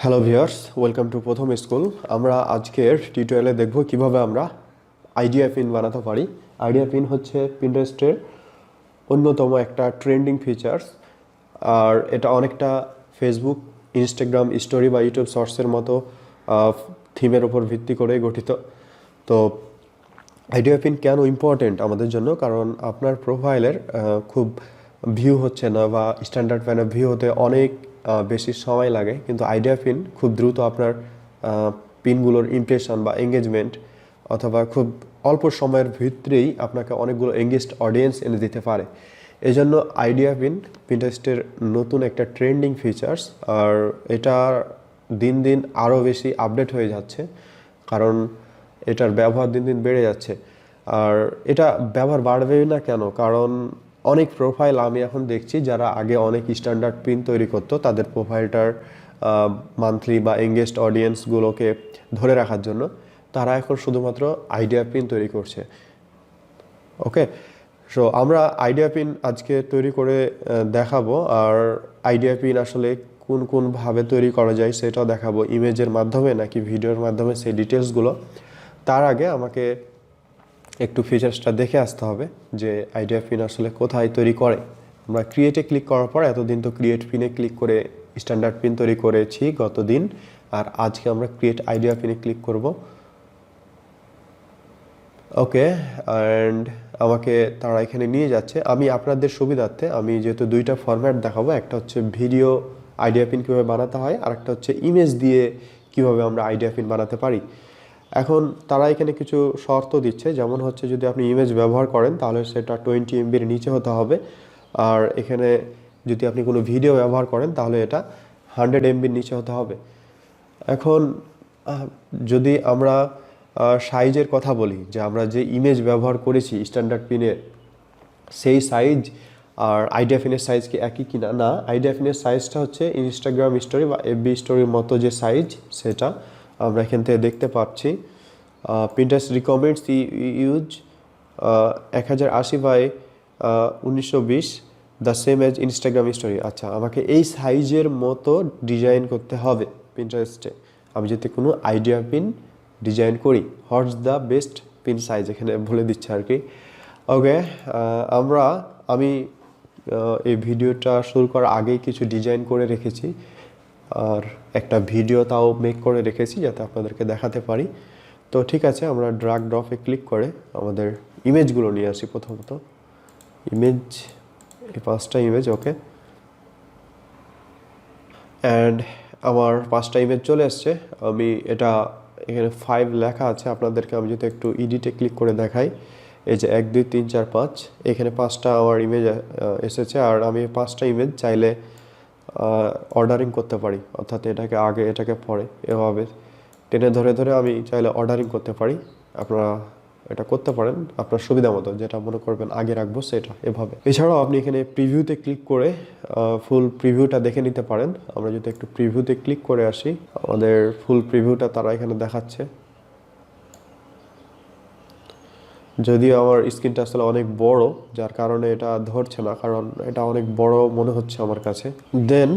Hello viewers, welcome to প্রথম school. আমরা আজকের টিউটোরিয়ালে দেখব কিভাবে আমরা আইডিয়া পিন বানাতে পারি। আইডিয়া পিন হচ্ছে পিন্টারেস্টের অন্যতম একটা ট্রেন্ডিং ফিচার্স, আর এটা অনেকটা ফেসবুক, ইনস্টাগ্রাম স্টোরি বা ইউটিউব শর্টসের মতো থিমের ওপর ভিত্তি করে গঠিত। তো আইডিয়া পিন কেন ইম্পর্টেন্ট আমাদের জন্য? কারণ আপনার প্রোফাইলের খুব ভিউ হচ্ছে না বা স্ট্যান্ডার্ড প্যানে ভিউ হতে অনেক বেশি সময় লাগে, কিন্তু আইডিয়া পিন খুব দ্রুত আপনার পিনগুলোর ইমপ্রেশন বা এঙ্গেজমেন্ট অথবা খুব অল্প সময়ের ভিতরেই আপনাকে অনেকগুলো এঙ্গেজড অডিয়েন্স এনে দিতে পারে। এই জন্য আইডিয়া পিন পিন্টারেস্টের নতুন একটা ট্রেন্ডিং ফিচার্স, আর এটা দিন দিন আরও বেশি আপডেট হয়ে যাচ্ছে, কারণ এটার ব্যবহার দিন দিন বেড়ে যাচ্ছে। আর এটা ব্যবহার বাড়বেই না কেন? কারণ অনেক প্রোফাইল আমি এখন দেখছি যারা আগে অনেক স্ট্যান্ডার্ড পিন তৈরি করতো, তাদের প্রোফাইলটার মান্থলি বা এঙ্গেজড অডিয়েন্সগুলোকে ধরে রাখার জন্য তারা এখন শুধুমাত্র আইডিয়া পিন তৈরি করছে। ওকে, সো আমরা আইডিয়া পিন আজকে তৈরি করে দেখাবো, আর আইডিয়া পিন আসলে কোন কোনভাবে তৈরি করা যায় সেটাও দেখাবো, ইমেজের মাধ্যমে নাকি ভিডিওর মাধ্যমে, সেই ডিটেলসগুলো। তার আগে আমাকে একটু ফিচার্সটা দেখে আসতে হবে যে আইডিয়া পিন আসলে কোথায় তৈরি করে। আমরা ক্রিয়েটে ক্লিক করার পর, এতদিন তো ক্রিয়েট পিনে ক্লিক করে স্ট্যান্ডার্ড পিন তৈরি করেছি গতদিন, আর আজকে আমরা ক্রিয়েট আইডিয়া পিনে ক্লিক করব। ওকে, অ্যান্ড আমাকে তারা এখানে নিয়ে যাচ্ছে। আমি আপনাদের সুবিধার্থে আমি যেহেতু দুইটা ফরম্যাট দেখাবো, একটা হচ্ছে ভিডিও আইডিয়া পিন কীভাবে বানাতে হয়, আর একটা হচ্ছে ইমেজ দিয়ে কিভাবে আমরা আইডিয়া পিন বানাতে পারি। এখন তারা এখানে কিছু শর্ত দিচ্ছে, যেমন হচ্ছে যদি আপনি ইমেজ ব্যবহার করেন তাহলে সেটা 20 MBর নিচে হতে হবে, আর এখানে যদি আপনি কোনো ভিডিও ব্যবহার করেন তাহলে এটা 100 MBর নিচে হতে হবে। এখন যদি আমরা সাইজের কথা বলি, যে আমরা যে ইমেজ ব্যবহার করেছি স্ট্যান্ডার্ড পিনের সেই সাইজ আর আইডিয়া পিনের সাইজ কি একই কিনা? না, আইডিয়া পিনের সাইজটা হচ্ছে ইনস্টাগ্রাম স্টোরি বা এফবি স্টোরির মতো যে সাইজ, সেটা আমরা এখান থেকে দেখতে পাচ্ছি। Pinterest recommends use 1080x1920 the same as Instagram story. আচ্ছা, আমাকে এই সাইজের মতো ডিজাইন করতে হবে পিন্টারেস্টে আমি যদি কোনো আইডিয়া পিন ডিজাইন করি। What's the best pin size এখানে বলে দিচ্ছে আর কি। ওকে, আমি এই ভিডিওটা শুরু করার আগেই কিছু ডিজাইন করে রেখেছি, আর একটা ভিডিও তাও মেক করে রেখেছি যাতে আপনাদেরকে দেখাতে পারি। তো ঠিক আছে, আমরা ড্রাগ ড্রপে ক্লিক করে আমাদের ইমেজগুলো নিয়ে আসি। প্রথমত ইমেজ, এই 5টা ইমেজ। ওকে, অ্যান্ড আমার 5টা ইমেজ চলে এসছে। আমি এটা এখানে 5 লেখা আছে, আপনাদেরকে আমি যদি একটু এডিটে ক্লিক করে দেখাই, এই যে 1 2 3 4 5, এখানে 5টা আমার ইমেজ এসেছে। আর আমি 5টা ইমেজ চাইলে অর্ডারিং করতে পারি, অর্থাৎ এটাকে আগে এটাকে পরে, এভাবে টেনে ধরে ধরে আমি চাইলে অর্ডারিং করতে পারি। আপনারা এটা করতে পারেন আপনার সুবিধা মতো, যেটা মনে করবেন আগে রাখবো সেটা এভাবে। এছাড়াও আপনি এখানে প্রিভিউতে ক্লিক করে ফুল প্রিভিউটা দেখে নিতে পারেন। আমরা যদি একটু প্রিভিউতে ক্লিক করে আসি, আমাদের ফুল প্রিভিউটা তারা এখানে দেখাচ্ছে। যদিও আমার স্ক্রিনটা আসলে অনেক বড়, যার কারণে এটা ধরছে না, কারণ এটা অনেক বড় মনে হচ্ছে আমার কাছে। দেন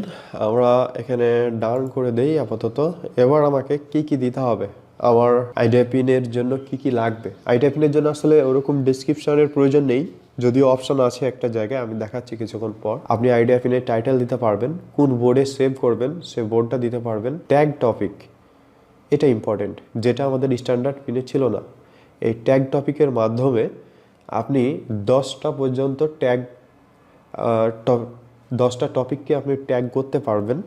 আমরা এখানে ডান করে দেই আপাতত। এবার আমাকে কি দিতে হবে, আমার আইডিয়া পিনের জন্য কি লাগবে। আইডিয়া পিনের জন্য আসলে ওরকম ডেসক্রিপশনের প্রয়োজন নেই, যদিও অপশন আছে একটা জায়গায়, আমি দেখাচ্ছি কিছুক্ষণ পর। আপনি আইডিয়া পিনের টাইটেল দিতে পারবেন, কোন বোর্ডে সেভ করবেন সে বোর্ডটা দিতে পারবেন, ট্যাগ টপিক, এটা ইম্পর্টেন্ট, যেটা আমাদের স্ট্যান্ডার্ড পিনে ছিল না। এই ট্যাগ টপিকের মাধ্যমে আপনি 10টা পর্যন্ত ট্যাগ 10টা টপিককে আপনি ট্যাগ করতে পারবেন,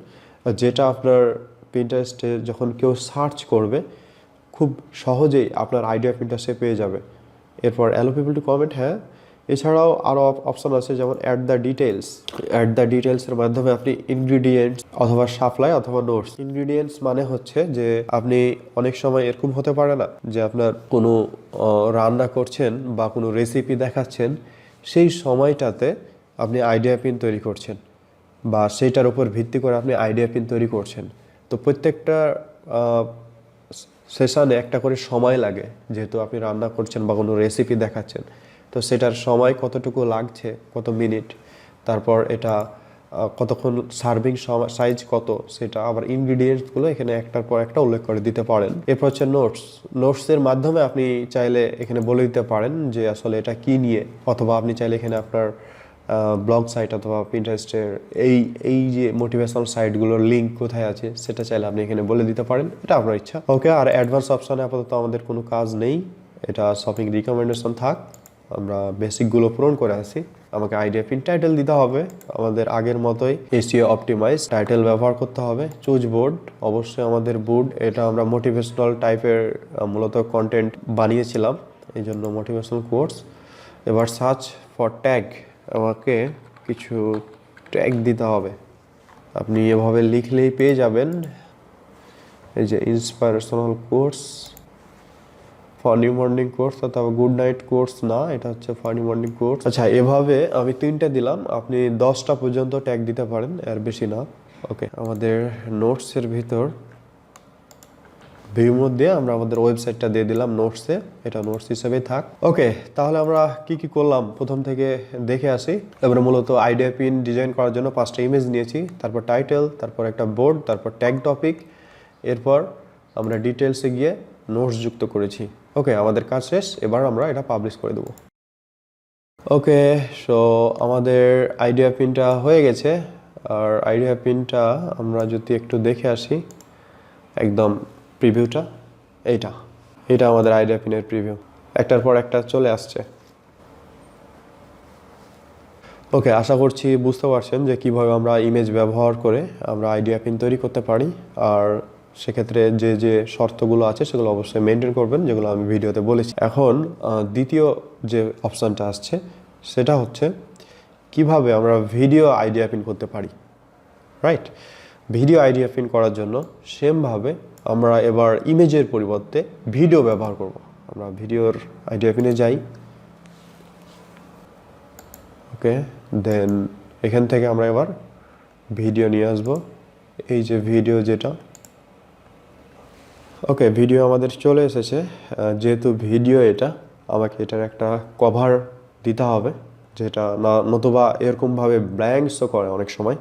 যেটা আপনার পিন্টারেস্টে যখন কেউ সার্চ করবে খুব সহজেই আপনার আইডিয়া পিনটা সে পেয়ে যাবে। এরপর অ্যালো পিপল টু কমেন্ট, হ্যাঁ। এছাড়াও আরও অপশন আছে, যেমন add the details. Add the ডিটেলসের মাধ্যমে আপনি ইনগ্রিডিয়েন্টস অথবা সাপ্লাই অথবা নোটস। ইনগ্রিডিয়েন্টস মানে হচ্ছে যে আপনি অনেক সময় এরকম হতে পারে না যে আপনার কোনো রান্না করছেন বা কোনো রেসিপি দেখাচ্ছেন, সেই সময়টাতে আপনি আইডিয়া পিন তৈরি করছেন বা সেইটার উপর ভিত্তি করে আপনি আইডিয়া পিন তৈরি করছেন। তো প্রত্যেকটা সেশানে একটা করে সময় লাগে, যেহেতু আপনি রান্না করছেন বা কোনো রেসিপি দেখাচ্ছেন, তো সেটার সময় কতটুকু লাগছে, কত মিনিট, তারপর এটা কতক্ষণ সার্ভিং সাইজ কত সেটা, আবার ইনগ্রিডিয়েন্টসগুলো এখানে একটার পর একটা উল্লেখ করে দিতে পারেন। এরপর হচ্ছে নোটসের মাধ্যমে আপনি চাইলে এখানে বলে দিতে পারেন যে আসলে এটা কি নিয়ে, অথবা আপনি চাইলে এখানে আপনার ব্লগ সাইট অথবা পিন্টারেস্টের এই যে মোটিভেশনাল সাইটগুলোর লিঙ্ক কোথায় আছে সেটা চাইলে আপনি এখানে বলে দিতে পারেন, এটা আপনার ইচ্ছা। ওকে, আর অ্যাডভান্স অপশানে আপাতত আমাদের কোনো কাজ নেই, এটা শপিং রিকমেন্ডেশন থাক, আমরা বেসিকগুলো পূরণ করে আসি। আমাকে আইডিয়া পিন টাইটেল দিতে হবে আমাদের আগের মতোই, এসইও অপটিমাইজ টাইটেল ব্যবহার করতে হবে। চুজ বোর্ড, অবশ্যই আমাদের বোর্ড, এটা আমরা মোটিভেশনাল টাইপের মূলত কন্টেন্ট বানিয়েছিলাম, এই জন্য মোটিভেশনাল কোর্স। এবার সার্চ ফর ট্যাগ, আমাকে কিছু ট্যাগ দিতে হবে, আপনি এভাবে লিখলেই পেয়ে যাবেন। এই যে ইন্সপাইরেশনাল কোর্স, ফানি মর্নিং কোর্স অথবা গুড নাইট কোর্স না, এটা হচ্ছে ফানি মর্নিং কোর্স। আচ্ছা, এভাবে আমি 3টে দিলাম, আপনি 10টা পর্যন্ত ট্যাগ দিতে পারেন, এর বেশি না। ওকে, আমাদের নোটসের ভিতর ভিউ মধ্যে আমরা আমাদের ওয়েবসাইটটা দিয়ে দিলাম নোটসে, এটা নোটস হিসেবেই থাক। ওকে, তাহলে আমরা কি কি করলাম প্রথম থেকে দেখে আসি। এবারে মূলত আইডিয়া পিন ডিজাইন করার জন্য 5টা ইমেজ নিয়েছি, তারপর টাইটেল, তারপর একটা বোর্ড, তারপর ট্যাগ টপিক, এরপর আমরা ডিটেলসে গিয়ে নোটস যুক্ত করেছি। ওকে, আমাদের কাজ শেষ, এবার আমরা এটা পাবলিশ করে দেবো। ওকে, সো আমাদের আইডিয়া পিনটা হয়ে গেছে। আর আইডিয়া পিনটা আমরা যদি একটু দেখে আসি, একদম প্রিভিউটা এটা আমাদের আইডিয়া পিনের প্রিভিউ, একটার পর একটা চলে আসছে। ওকে, আশা করছি বুঝতে পারছেন যে কিভাবে আমরা ইমেজ ব্যবহার করে আমরা আইডিয়া পিন তৈরি করতে পারি। আর সেক্ষেত্রে যে যে শর্তগুলো আছে সেগুলো অবশ্যই মেনটেন করবেন, যেগুলো আমি ভিডিওতে বলেছি। এখন দ্বিতীয় যে অপশানটা আসছে সেটা হচ্ছে কিভাবে আমরা ভিডিও আইডিয়া পিন করতে পারি। রাইট, ভিডিও আইডিয়া পিন করার জন্য সেমভাবে আমরা এবার ইমেজের পরিবর্তে ভিডিও ব্যবহার করব। আমরা ভিডিওর আইডিয়া পিনে যাই। ওকে, দেন এখান থেকে আমরা এবার ভিডিও নিয়ে আসব, এই যে ভিডিও যেটা। ওকে, ভিডিও আমাদের চলে এসেছে। যেহেতু ভিডিও এটা, আমাকে এটার একটা কভার দিতে হবে, যেটা না নতুবা এরকমভাবে ব্ল্যাঙ্ক শো করে অনেক সময়,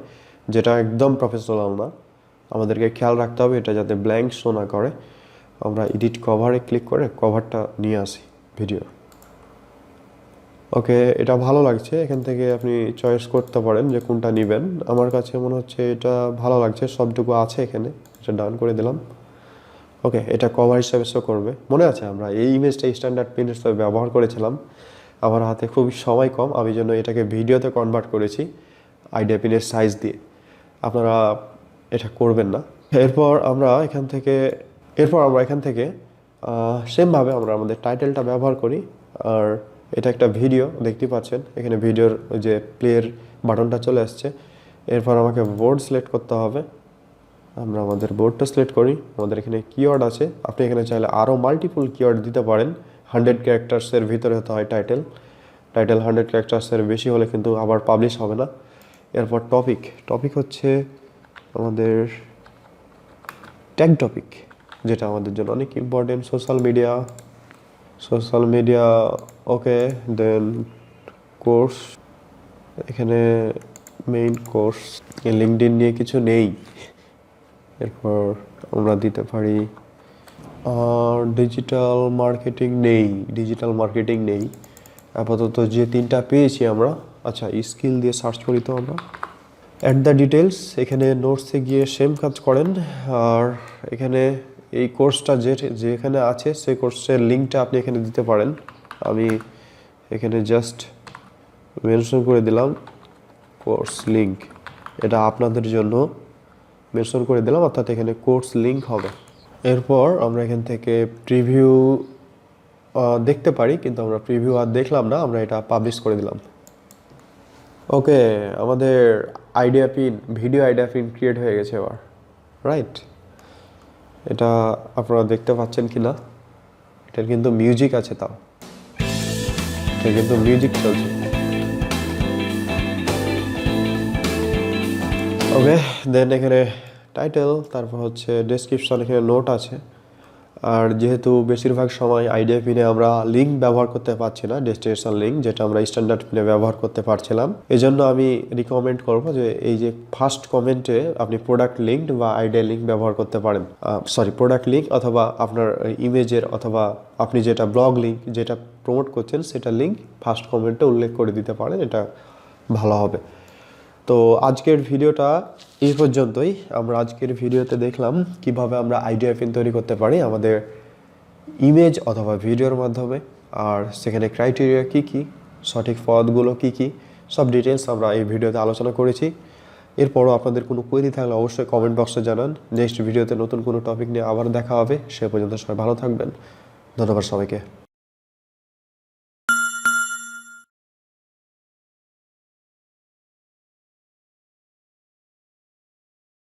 যেটা একদম প্রফেশনাল না। আমাদেরকে খেয়াল রাখতে হবে এটা যাতে ব্ল্যাঙ্ক শো না করে। আমরা এডিট কভারে ক্লিক করে কভারটা নিয়ে আসি ভিডিও। ওকে, এটা ভালো লাগছে, এখান থেকে আপনি চয়েস করতে পারেন যে কোনটা নেবেন। আমার কাছে মনে হচ্ছে এটা ভালো লাগছে, সবটুকু আছে এখানে, এটা ডান করে দিলাম। ওকে, এটা কভার হিসাবে শো করবে। মনে আছে আমরা এই ইমেজটা স্ট্যান্ডার্ড পিন হিসাবে ব্যবহার করেছিলাম, আমার হাতে খুবই সময় কম, আমি জন্য এটাকে ভিডিওতে কনভার্ট করেছি আইডিয়া পিনের সাইজ দিয়ে। আপনারা এটা করবেন না। এরপর আমরা এখান থেকে সেমভাবে আমরা আমাদের টাইটেলটা ব্যবহার করি। আর এটা একটা ভিডিও, দেখতে পাচ্ছেন এখানে ভিডিওর যে প্লের বাটনটা চলে আসছে। এরপর আমাকে বোর্ড সিলেক্ট করতে হবে, আমরা আমাদের বোর্ডটা সিলেক্ট করি। আমাদের এখানে কিওয়ার্ড আছে, আপনি এখানে চাইলে আরও মাল্টিপল কিওয়ার্ড দিতে পারেন। 100 ক্যারেক্টার্সের ভিতরে হতে হয় টাইটেল 100 ক্যারেক্টার্সের বেশি হলে কিন্তু আবার পাবলিশ হবে না। এরপর টপিক হচ্ছে আমাদের ট্যাগ টপিক, যেটা আমাদের জন্য অনেক important. Social media. Okay, then course, এখানে মেইন কোর্স, লিঙ্কডইন নিয়ে কিছু নেই। এরপর আমরা দিতে পারি ডিজিটাল মার্কেটিং নেই আপাতত। যে 3টা পেয়েছি আমরা, আচ্ছা স্কিল দিয়ে সার্চ করি তো আমরা। অ্যাট দ্য ডিটেলস, এখানে নোটসে গিয়ে সেম কাজ করেন। আর এখানে এই কোর্সটা যেখানে আছে সেই কোর্সের লিঙ্কটা আপনি এখানে দিতে পারেন। আমি এখানে জাস্ট মেনশন করে দিলাম কোর্স লিঙ্ক, এটা আপনাদের জন্য মেনশন করে দিলাম, অর্থাৎ এখানে কোর্স লিঙ্ক হবে। এরপর আমরা এখান থেকে প্রিভিউ দেখতে পারি, কিন্তু আমরা প্রিভিউ আর দেখলাম না, আমরা এটা পাবলিশ করে দিলাম। ওকে, আমাদের ভিডিও আইডিয়া পিন ক্রিয়েট হয়ে গেছে এবার। রাইট, এটা আপনারা দেখতে পাচ্ছেন কি না, এটার কিন্তু মিউজিক আছে, তাও এটা কিন্তু মিউজিক চলছে। ওকে, দেন এখানে টাইটেল, তারপর হচ্ছে ডেসক্রিপশন, এখানে নোট আছে। আর যেহেতু বেশিরভাগ সময় আইডিয়া পিনে আমরা লিঙ্ক ব্যবহার করতে পারছি না, ডেস্টিনেশন লিঙ্ক যেটা আমরা স্ট্যান্ডার্ড পিনে ব্যবহার করতে পারছিলাম, এজন্য আমি রিকমেন্ড করব যে এই যে ফার্স্ট কমেন্টে আপনি প্রোডাক্ট লিঙ্ক বা আইডিয়া লিঙ্ক ব্যবহার করতে পারেন। প্রোডাক্ট লিঙ্ক অথবা আপনার ইমেজের অথবা আপনি যেটা ব্লগ লিঙ্ক যেটা প্রমোট করছেন সেটা লিঙ্ক ফার্স্ট কমেন্টে উল্লেখ করে দিতে পারেন, এটা ভালো হবে। তো আজকের ভিডিওটা এই পর্যন্তই। আমরা আজকের ভিডিওতে দেখলাম কিভাবে আমরা আইডিয়া পিন তৈরি করতে পারি আমাদের ইমেজ অথবা ভিডিওর মাধ্যমে, আর সেখানে ক্রাইটেরিয়া কী কী, সঠিক পদগুলো কী কী, সব ডিটেলস আমরা এই ভিডিওতে আলোচনা করেছি। এরপরও আপনাদের কোনো কোয়েরি থাকলে অবশ্যই কমেন্ট বক্সে জানান। নেক্সট ভিডিওতে নতুন কোনো টপিক নিয়ে আবার দেখা হবে। সে পর্যন্ত সবাই ভালো থাকবেন। ধন্যবাদ সবাইকে।